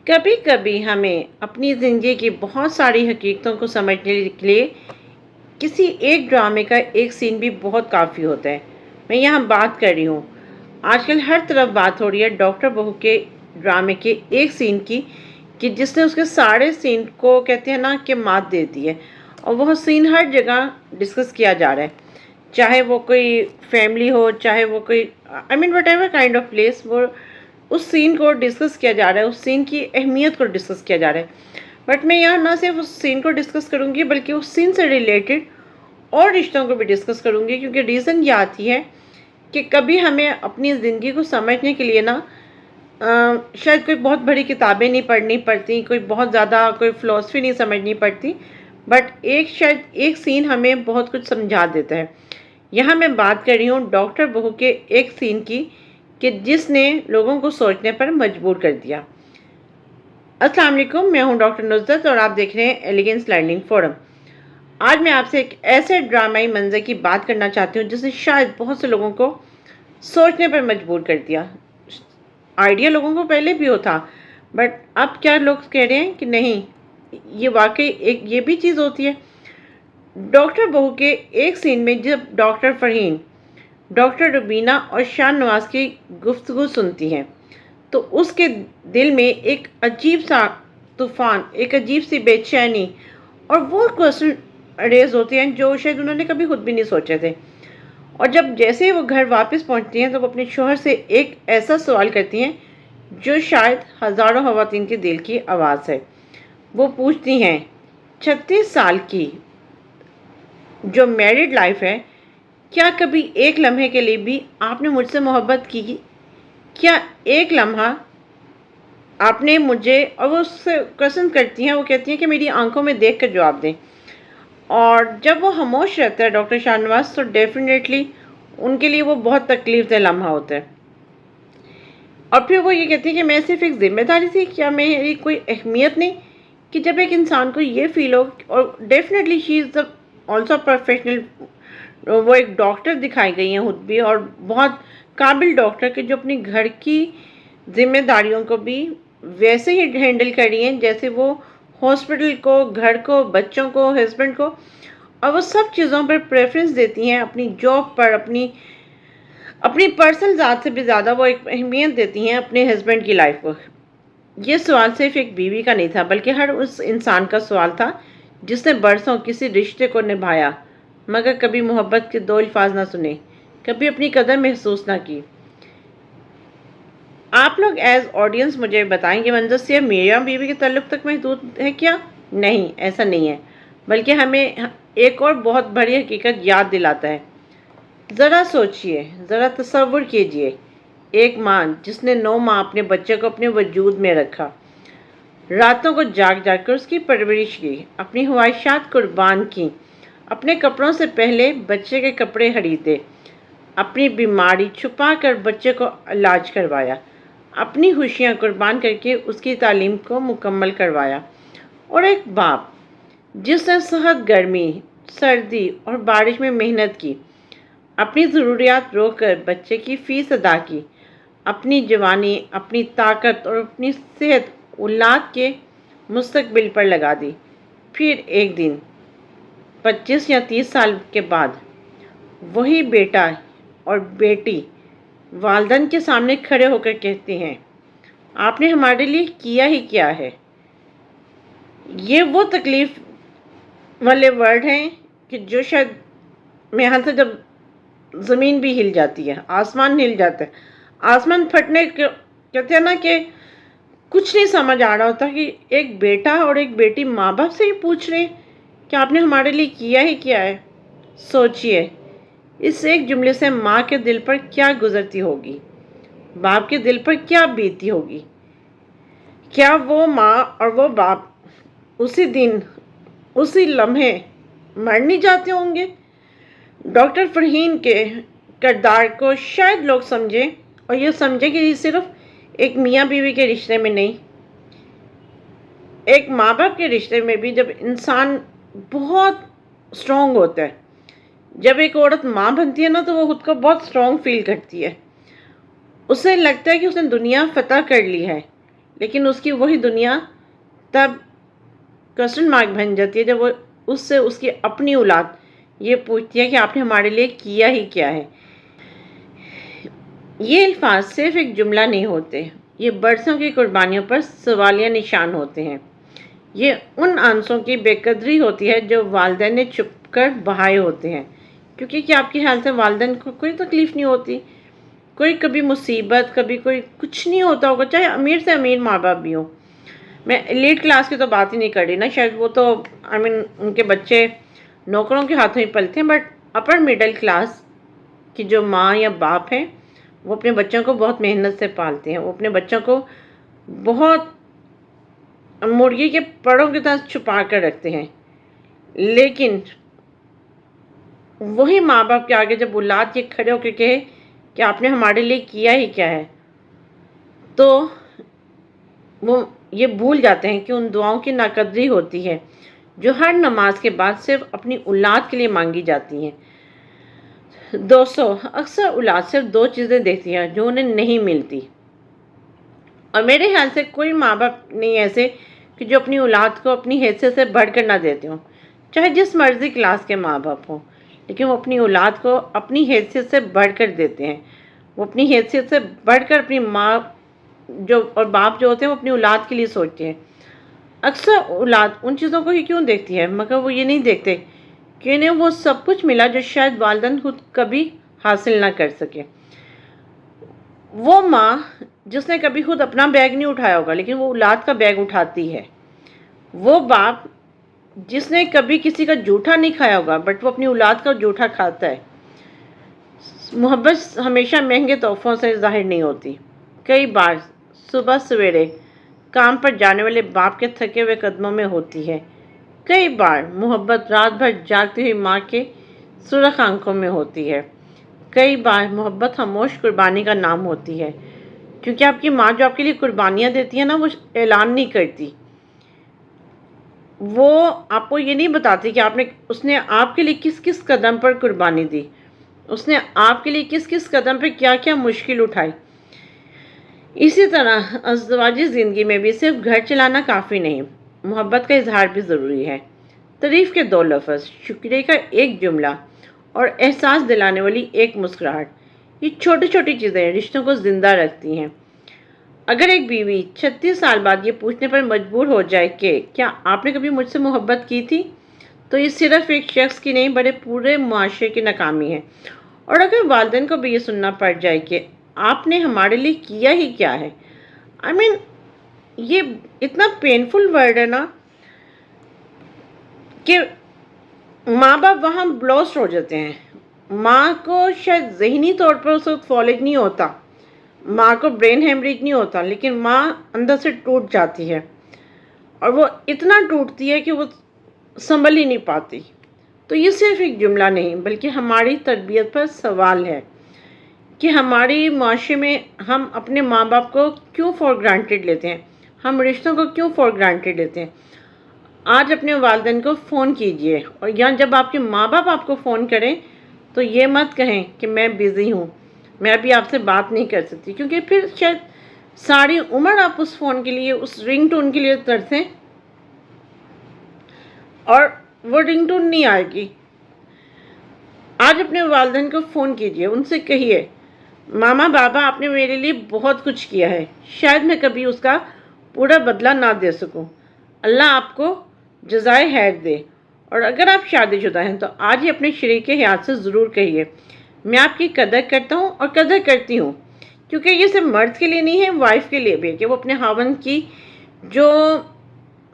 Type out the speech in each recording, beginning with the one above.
کبھی کبھی ہمیں اپنی زندگی کی بہت ساری حقیقتوں کو سمجھنے کے لیے کسی ایک ڈرامے کا ایک سین بھی بہت کافی ہوتا ہے۔ میں یہاں بات کر رہی ہوں، آج کل ہر طرف بات ہو رہی ہے ڈاکٹر بہو کے ڈرامے کے ایک سین کی، کہ جس نے اس کے سارے سین کو کہتے ہیں نا کہ مات دیتی ہے، اور وہ سین ہر جگہ ڈسکس کیا جا رہا ہے، چاہے وہ کوئی فیملی ہو، چاہے وہ کوئی what ever kind of place, وہ اس سین کو ڈسکس کیا جا رہا ہے، اس سین کی اہمیت کو ڈسکس کیا جا رہا ہے۔ بٹ میں یہاں نہ صرف اس سین کو ڈسکس کروں گی بلکہ اس سین سے ریلیٹڈ اور رشتوں کو بھی ڈسکس کروں گی، کیونکہ ریزن یہ آتی ہے کہ کبھی ہمیں اپنی زندگی کو سمجھنے کے لیے نا شاید کوئی بہت بڑی کتابیں نہیں پڑھنی پڑتی، کوئی بہت زیادہ کوئی فلسفی نہیں سمجھنی پڑتی، بٹ شاید ایک سین ہمیں بہت کچھ سمجھا دیتا ہے۔ یہاں میں بات کر رہی ہوں ڈاکٹر بہو کے ایک سین کی، کہ جس نے لوگوں کو سوچنے پر مجبور کر دیا۔ السلام علیکم، میں ہوں ڈاکٹر نصرت اور آپ دیکھ رہے ہیں ایلیگنس لرننگ فورم۔ آج میں آپ سے ایک ایسے ڈرامائی منظر کی بات کرنا چاہتی ہوں جس نے شاید بہت سے لوگوں کو سوچنے پر مجبور کر دیا۔ آئیڈیا لوگوں کو پہلے بھی ہوتا، بٹ اب کیا لوگ کہہ رہے ہیں کہ نہیں، یہ واقعی ایک یہ بھی چیز ہوتی ہے۔ ڈاکٹر بہو کے ایک سین میں جب ڈاکٹر فرحین ڈاکٹر روبینہ اور شاہ نواز کی گفتگو سنتی ہیں تو اس کے دل میں ایک عجیب سا طوفان، ایک عجیب سی بے چینی اور وہ کوشچن ریز ہوتے ہیں جو شاید انہوں نے کبھی خود بھی نہیں سوچے تھے۔ اور جب جیسے ہی وہ گھر واپس پہنچتی ہیں تو وہ اپنے شوہر سے ایک ایسا سوال کرتی ہیں جو شاید ہزاروں خواتین کے دل کی آواز ہے۔ وہ پوچھتی ہیں، 36 سال کی جو میرڈ لائف ہے، کیا کبھی ایک لمحے کے لیے بھی آپ نے مجھ سے محبت کی؟ کیا ایک لمحہ آپ نے مجھے، اور وہ اس سے کوشچن کرتی ہیں، وہ کہتی ہیں کہ میری آنکھوں میں دیکھ کر جواب دیں۔ اور جب وہ خاموش رہتا ہے ڈاکٹر شاہ نواز، تو ڈیفینیٹلی ان کے لیے وہ بہت تکلیف دہ لمحہ ہوتا ہے۔ اور پھر وہ یہ کہتی ہے کہ میں صرف ایک ذمہ داری تھی، کیا میری کوئی اہمیت نہیں؟ کہ جب ایک انسان کو یہ فیل ہو، اور definitely she is also professional, وہ ایک ڈاکٹر دکھائی گئی ہیں خود بھی، اور بہت قابل ڈاکٹر کہ جو اپنی گھر کی ذمہ داریوں کو بھی ویسے ہی ہینڈل کر رہی ہیں جیسے وہ ہاسپٹل کو، گھر کو، بچوں کو، ہسبینڈ کو، اور وہ سب چیزوں پر پریفرنس دیتی ہیں، اپنی جاب پر، اپنی پرسنل ذات سے بھی زیادہ وہ ایک اہمیت دیتی ہیں اپنے ہسبینڈ کی لائف کو۔ یہ سوال صرف ایک بیوی کا نہیں تھا بلکہ ہر اس انسان کا سوال تھا جس نے برسوں کسی رشتے کو نبھایا مگر کبھی محبت کے دو الفاظ نہ سنے، کبھی اپنی قدر محسوس نہ کی۔ آپ لوگ ایز آڈینس مجھے بتائیں کہ منظر صرف میاں بیوی کے تعلق تک محدود ہے کیا؟ نہیں، ایسا نہیں ہے، بلکہ ہمیں ایک اور بہت بڑی حقیقت یاد دلاتا ہے۔ ذرا سوچئے، ذرا تصور کیجئے، ایک ماں جس نے 9 ماہ اپنے بچے کو اپنے وجود میں رکھا، راتوں کو جاگ جاگ کر اس کی پرورش کی، اپنی خواہشات قربان کی، اپنے کپڑوں سے پہلے بچے کے کپڑے خریدے، اپنی بیماری چھپا کر بچے کو علاج کروایا، اپنی خوشیاں قربان کر کے اس کی تعلیم کو مکمل کروایا، اور ایک باپ جس نے سخت گرمی، سردی اور بارش میں محنت کی، اپنی ضروریات روک کر بچے کی فیس ادا کی، اپنی جوانی، اپنی طاقت اور اپنی صحت اولاد کے مستقبل پر لگا دی۔ پھر ایک دن 25 یا 30 سال کے بعد وہی بیٹا اور بیٹی والدین کے سامنے کھڑے ہو کر کہتے ہیں، آپ نے ہمارے لیے کیا ہی کیا ہے۔ یہ وہ تکلیف والے ورڈ ہیں کہ جو شاید یہاں سے جب زمین بھی ہل جاتی ہے، آسمان ہل جاتا ہے، آسمان پھٹنے کہتے ہیں نا کہ کچھ نہیں سمجھ آ رہا ہوتا کہ ایک بیٹا اور ایک بیٹی ماں باپ سے ہی پوچھ رہے ہیں کہ آپ نے ہمارے لیے کیا ہی کیا ہے۔ سوچئے، اس ایک جملے سے ماں کے دل پر کیا گزرتی ہوگی، باپ کے دل پر کیا بیتی ہوگی۔ کیا وہ ماں اور وہ باپ اسی دن، اسی لمحے مر نہیں جاتے ہوں گے؟ ڈاکٹر فرحین کے کردار کو شاید لوگ سمجھیں، اور یہ سمجھیں کہ یہ صرف ایک میاں بیوی کے رشتے میں نہیں، ایک ماں باپ کے رشتے میں بھی جب انسان بہت سٹرونگ ہوتا ہے، جب ایک عورت ماں بنتی ہے نا تو وہ خود کو بہت سٹرونگ فیل کرتی ہے، اسے لگتا ہے کہ اس نے دنیا فتح کر لی ہے، لیکن اس کی وہی دنیا تب کوسچن مارک بن جاتی ہے جب وہ اس سے اس کی اپنی اولاد یہ پوچھتی ہے کہ آپ نے ہمارے لیے کیا ہی کیا ہے۔ یہ الفاظ صرف ایک جملہ نہیں ہوتے، یہ برسوں کی قربانیوں پر سوالیہ نشان ہوتے ہیں۔ یہ ان آنسوں کی بے قدری ہوتی ہے جو والدین نے چھپ کر بہائے ہوتے ہیں، کیونکہ کیا آپ کے خیال سے والدین کو کوئی تکلیف نہیں ہوتی؟ کوئی کبھی مصیبت، کبھی کوئی کچھ نہیں ہوتا ہوگا، چاہے امیر سے امیر ماں باپ بھی ہوں۔ میں ایلیٹ کلاس کی تو بات ہی نہیں کر رہی نا، شاید وہ تو ان کے بچے نوکروں کے ہاتھوں ہی پلتے ہیں، بٹ اپر مڈل کلاس کی جو ماں یا باپ ہیں وہ اپنے بچوں کو بہت محنت سے پالتے ہیں، وہ اپنے بچوں کو بہت مرغی کے پڑوں کی طرح چھپا کر رکھتے ہیں، لیکن وہی ماں باپ کے آگے جب اولاد یہ کھڑے ہو کے کہے کہ آپ نے ہمارے لیے کیا ہی کیا ہے، تو وہ یہ بھول جاتے ہیں کہ ان دعاؤں کی ناقدری ہوتی ہے جو ہر نماز کے بعد صرف اپنی اولاد کے لیے مانگی جاتی ہیں۔ دوستو، اکثر اولاد صرف دو چیزیں دیکھتی ہے جو انہیں نہیں ملتی، اور میرے خیال سے کوئی ماں باپ نہیں ایسے کہ جو اپنی اولاد کو اپنی حیثیت سے بڑھ کر نہ دیتے ہوں، چاہے جس مرضی کلاس کے ماں باپ ہوں، لیکن وہ اپنی اولاد کو اپنی حیثیت سے بڑھ کر دیتے ہیں۔ وہ اپنی حیثیت سے بڑھ کر اپنی ماں جو اور باپ جو ہوتے ہیں وہ اپنی اولاد کے لیے سوچتے ہیں۔ اکثر اولاد ان چیزوں کو ہی کیوں دیکھتی ہے، مگر وہ یہ نہیں دیکھتے کہ انہیں وہ سب کچھ ملا جو شاید والدین خود کبھی حاصل نہ کر سکے۔ وہ ماں جس نے کبھی خود اپنا بیگ نہیں اٹھایا ہوگا لیکن وہ اولاد کا بیگ اٹھاتی ہے۔ وہ باپ جس نے کبھی کسی کا جھوٹا نہیں کھایا ہوگا بٹ وہ اپنی اولاد کا جھوٹا کھاتا ہے۔ محبت ہمیشہ مہنگے تحفوں سے ظاہر نہیں ہوتی۔ کئی بار صبح سویرے کام پر جانے والے باپ کے تھکے ہوئے قدموں میں ہوتی ہے۔ کئی بار محبت رات بھر جاگتی ہوئی ماں کے سرخ آنکھوں میں ہوتی ہے۔ کئی بار محبت خاموش قربانی کا نام ہوتی ہے، کیونکہ آپ کی ماں جو آپ کے لیے قربانیاں دیتی ہے نا، وہ اعلان نہیں کرتی۔ وہ آپ کو یہ نہیں بتاتی کہ اس نے آپ کے لیے کس کس قدم پر قربانی دی، اس نے آپ کے لیے کس کس قدم پہ کیا کیا مشکل اٹھائی۔ اسی طرح ازدواجی زندگی میں بھی صرف گھر چلانا کافی نہیں، محبت کا اظہار بھی ضروری ہے۔ تعریف کے دو لفظ، شکریہ کا ایک جملہ اور احساس دلانے والی ایک مسکراہٹ، یہ چھوٹی چھوٹی چیزیں رشتوں کو زندہ رکھتی ہیں۔ اگر ایک بیوی 36 سال بعد یہ پوچھنے پر مجبور ہو جائے کہ کیا آپ نے کبھی مجھ سے محبت کی تھی، تو یہ صرف ایک شخص کی نہیں بڑے پورے معاشرے کی ناکامی ہے۔ اور اگر والدین کو بھی یہ سننا پڑ جائے کہ آپ نے ہمارے لیے کیا ہی کیا ہے، یہ اتنا پینفل ورڈ ہے نا کہ ماں باپ وہاں بلوسٹ ہو جاتے ہیں۔ ماں کو شاید ذہنی طور پر اس وقت فالج نہیں ہوتا، ماں کو برین ہیمریج نہیں ہوتا، لیکن ماں اندر سے ٹوٹ جاتی ہے، اور وہ اتنا ٹوٹتی ہے کہ وہ سنبھل ہی نہیں پاتی۔ تو یہ صرف ایک جملہ نہیں بلکہ ہماری تربیت پر سوال ہے کہ ہماری معاشرے میں ہم اپنے ماں باپ کو کیوں فار گرانٹیڈ لیتے ہیں، ہم رشتوں کو کیوں فار گرانٹیڈ لیتے ہیں۔ آج اپنے والدین کو فون کیجئے، اور یا جب آپ کے ماں باپ آپ کو فون کریں تو یہ مت کہیں کہ میں بیزی ہوں، میں ابھی آپ سے بات نہیں کر سکتی، کیونکہ پھر شاید ساری عمر آپ اس فون کے لیے، اس رنگ ٹون کے لیے ترسیں اور وہ رنگ ٹون نہیں آئے گی۔ آج اپنے والدین کو فون کیجئے، ان سے کہیے ماما بابا آپ نے میرے لیے بہت کچھ کیا ہے، شاید میں کبھی اس کا پورا بدلہ نہ دے سکوں، اللہ آپ کو جزائے خیر دے۔ اور اگر آپ شادی شدہ ہیں تو آج ہی اپنے شریک حیات سے ضرور کہیے میں آپ کی قدر کرتا ہوں اور قدر کرتی ہوں، کیونکہ یہ صرف مرد کے لیے نہیں ہے، وائف کے لیے بھی ہے کہ وہ اپنے خاوند کی جو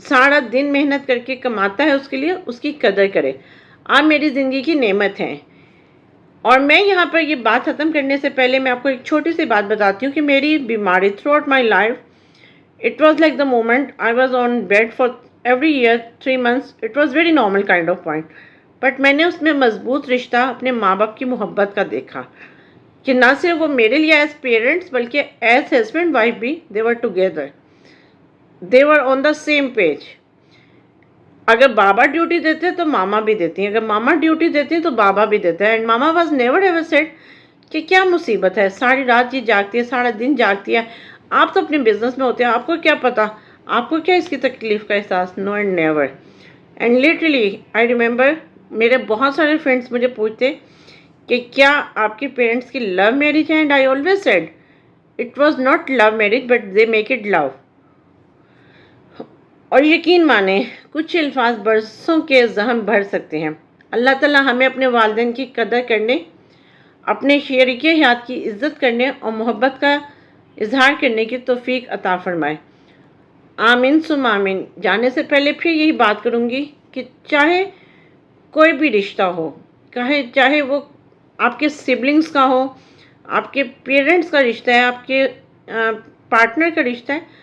سارا دن محنت کر کے کماتا ہے اس کے لیے اس کی قدر کرے۔ آپ میری زندگی کی نعمت ہیں۔ اور میں یہاں پر یہ بات ختم کرنے سے پہلے میں آپ کو ایک چھوٹی سی بات بتاتی ہوں کہ میری بیماری throughout my life it was like the moment I was on bed for every year 3 months، it was very normal kind of point, but میں نے اس میں مضبوط رشتہ اپنے ماں باپ کی محبت کا دیکھا کہ نہ صرف وہ میرے لیے ایز پیرنٹس بلکہ ایز ہسبینڈ وائف بھی they were together, they were on the same page. اگر بابا ڈیوٹی دیتے تو ماما بھی دیتی ہیں، اگر ماما ڈیوٹی دیتی ہیں تو بابا بھی دیتا ہے۔ And mama was never ever said کہ کیا مصیبت ہے، ساری رات یہ جاگتی ہے، سارا دن جاگتی ہے، آپ تو اپنے بزنس میں ہوتے ہیں، آپ کو کیا پتا، آپ کو کیا اس کی تکلیف کا احساس؟ No and never. And literally I remember میرے بہت سارے فرینڈس مجھے پوچھتے کہ کیا آپ کے پیرنٹس کی لو میرج ہے؟ And I always said it was not love marriage but they make it love. اور یقین مانیں کچھ الفاظ برسوں کے زخم بھر سکتے ہیں. اللہ تعالیٰ ہمیں اپنے والدین کی قدر کرنے، اپنے شریک حیات کی عزت کرنے اور محبت کا اظہار کرنے کی توفیق عطا فرمائے. آمین ثم آمین. جانے سے پہلے پھر یہی بات کروں گی کہ چاہے کوئی بھی رشتہ ہو، چاہے وہ آپ کے سبلنگز کا ہو، آپ کے پیرنٹس کا رشتہ ہے، آپ کے پارٹنر کا رشتہ ہے،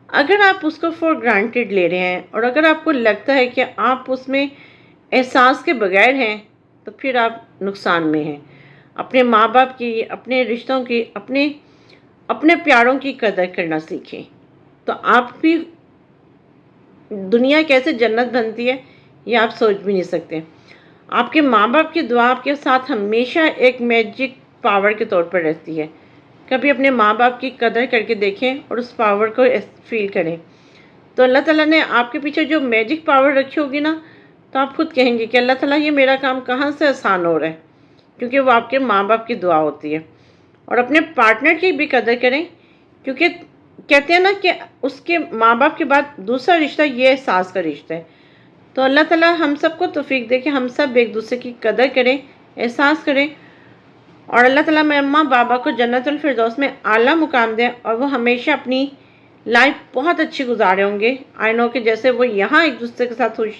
اگر آپ اس کو فور گرانٹیڈ لے رہے ہیں اور اگر آپ کو لگتا ہے کہ آپ اس میں احساس کے بغیر ہیں تو پھر آپ نقصان میں ہیں. اپنے ماں باپ کی، اپنے رشتوں کی، اپنے پیاروں کی قدر کرنا سیکھیں تو آپ بھی دنیا کیسے جنت بنتی ہے یہ آپ سوچ بھی نہیں سکتے. آپ کے ماں باپ کی دعا آپ کے ساتھ ہمیشہ ایک میجک پاور کے طور پر رہتی ہے. کبھی اپنے ماں باپ کی قدر کر کے دیکھیں اور اس پاور کو فیل کریں تو اللہ تعالیٰ نے آپ کے پیچھے جو میجک پاور رکھی ہوگی نا، تو آپ خود کہیں گے کہ اللہ تعالیٰ یہ میرا کام کہاں سے آسان ہو رہا ہے، کیونکہ وہ آپ کے ماں باپ کی دعا ہوتی ہے. اور اپنے پارٹنر کی بھی قدر کریں، کیونکہ کہتے ہیں نا کہ اس کے ماں باپ کے بعد دوسرا رشتہ یہ احساس کا رشتہ ہے. تو اللہ تعالیٰ ہم سب کو توفیق دے کہ ہم سب ایک دوسرے کی قدر کریں، احساس کریں، اور اللہ تعالیٰ میں اماں بابا کو جنت الفردوس میں اعلیٰ مقام دیں اور وہ ہمیشہ اپنی لائف بہت اچھی گزارے ہوں گے. آئی نو کہ جیسے وہ یہاں ایک دوسرے کے ساتھ خوش،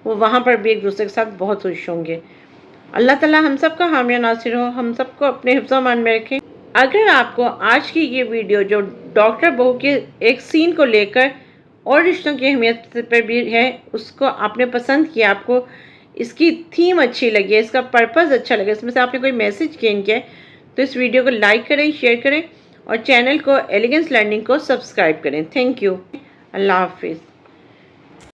وہ وہاں پر بھی ایک دوسرے کے ساتھ بہت خوش ہوں گے. اللہ تعالیٰ ہم سب کا حامی ناصر ہو، ہم سب کو اپنے حفظ و امان میں رکھیں. اگر آپ کو آج کی یہ ویڈیو جو ڈاکٹر بہو کے ایک سین کو لے کر اور رشتوں کی اہمیت پر بھی ہے، اس کو آپ نے پسند کیا، آپ کو اس کی تھیم اچھی لگی ہے، اس کا پرپز اچھا لگا، اس میں سے آپ نے کوئی میسج گین کیا ہے، تو اس ویڈیو کو لائک کریں، شیئر کریں اور چینل کو ایلیگنس لرننگ کو سبسکرائب کریں. Thank you. اللہ حافظ.